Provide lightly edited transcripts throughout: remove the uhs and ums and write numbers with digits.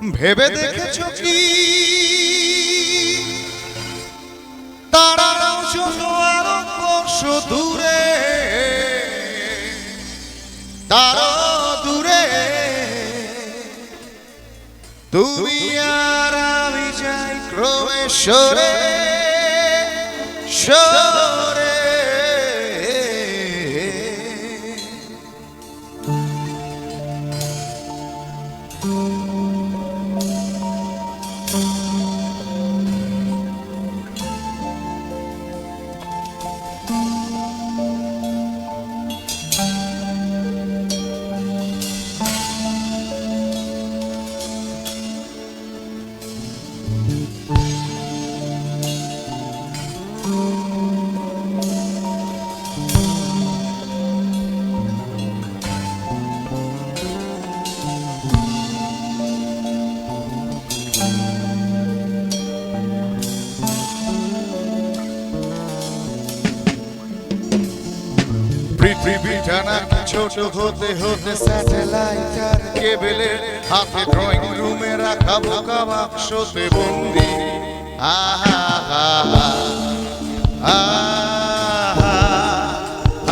ভেবে দেখেছো কি তারাও যত আরো বর্ষ দূরে, তারা দূরে, তুমি আর আমি যাই ক্রমে সরে সরে। পৃথিবীটা নাকি ছোট হতে হতে স্যাটেলাইট আর কেবলের হাতে ড্রয়িং রুমে রাখা বোকা বাক্সতে বন্দি। আহা আহা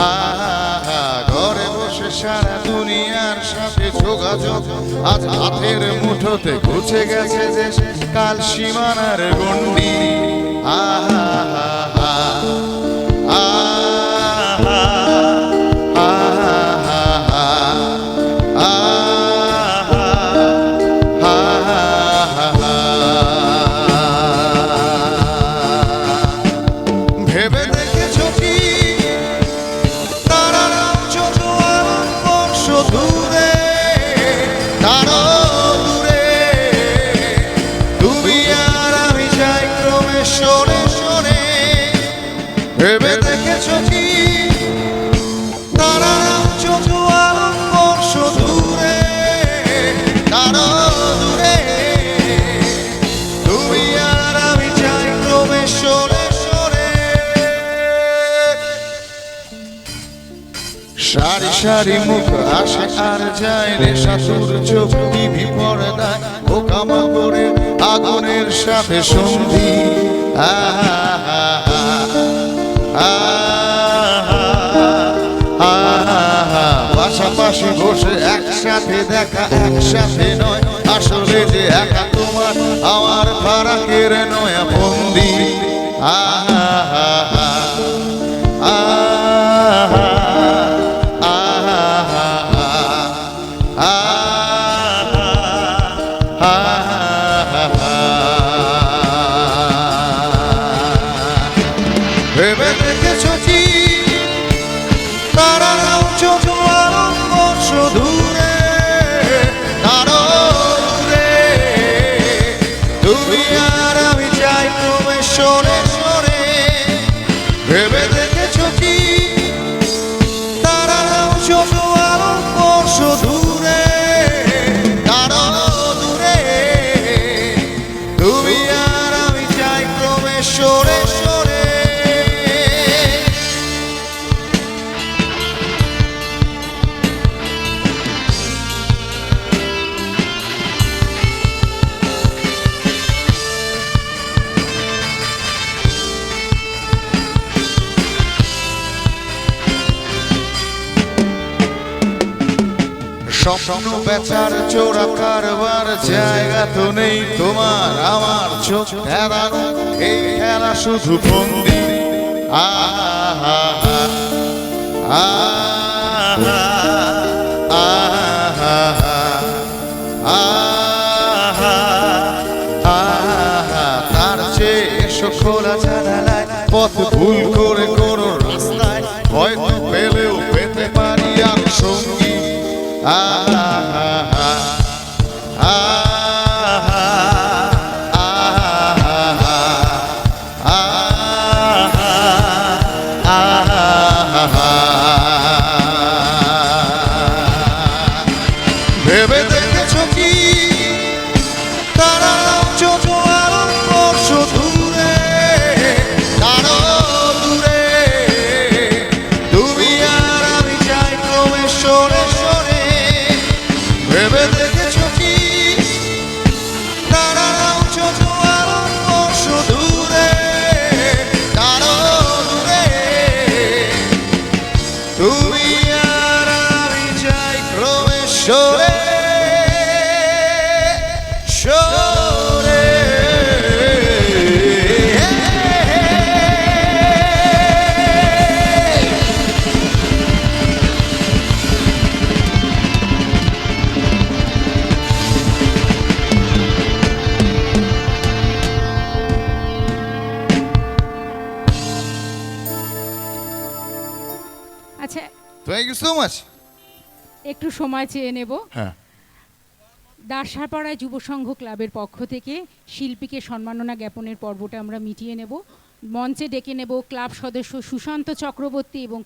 আহা, ঘরে বসে সারা দুনিয়ার সাথে যোগাযোগ আজ হাতের মুঠোতে ঘুচে গেছে দেশ কাল সীমানার গণ্ডি। আহা ভেবে দেখেছো কি তারাও যত আরো বর্ষ দূরে, তারা দূরে, তুমি আর আমি যাই ক্রমে সরে সরে। ভেবে দেখেছো কি তারাও যত আরো বর্ষ দূরে, তারা দূরে, তুমি আর আমি যাই ক্রমে সরে সরে। সারি সারি মুখ আসে আর যায় নেশাতুর চোখ টিভি পর্দায় বোকামা করে আগুনের সাথে সন্ধি। পাশাপাশি বসে একসাথে দেখা একসাথে নয়, আসলে যে একা তোমার আমার ফারাকের নয়া বন্দি। ভেবে দেখেছো কি তারাও যত আরো বর্ষ দূরে, তারা দূরে, তুমি আর আমি যাই ক্রমে সরে সরে। ভেবে দেখেছো কি তারাও যত আরো বর্ষ দূরে, তারা দূরে, তুমি আর আমি যাই ক্রমে সরে সরে। স্বপ্ন বেচার চোরা কারবার জায়গা তো নেই তোমার আমার চোখ ফেরানো, এই খেলা শুধু বন্দি। আহা আহা আহা আহা, তার চেয়ে এসো খোলা জানালায় পথ ভুল করে কোনো রাস্তায় হয়তো পেলেও পেতে পারি আর সঙ্গী। ভেবে দেখেছো কি তারাও যত আরো বর্ষ দূরে, তারা দূরে, তুমি আর আমি যাই ক্রমে সরে সরে। Thank you so much. একটু সময় চেয়ে নেব। হ্যাঁ, দাসাপাড়ায় যুব সংঘ ক্লাবের পক্ষ থেকে শিল্পীকে সম্মাননা জ্ঞাপনের পর্বটা আমরা মিটিয়ে নেব। মঞ্চে ডেকে নেব ক্লাব সদস্য সুশান্ত চক্রবর্তী এবং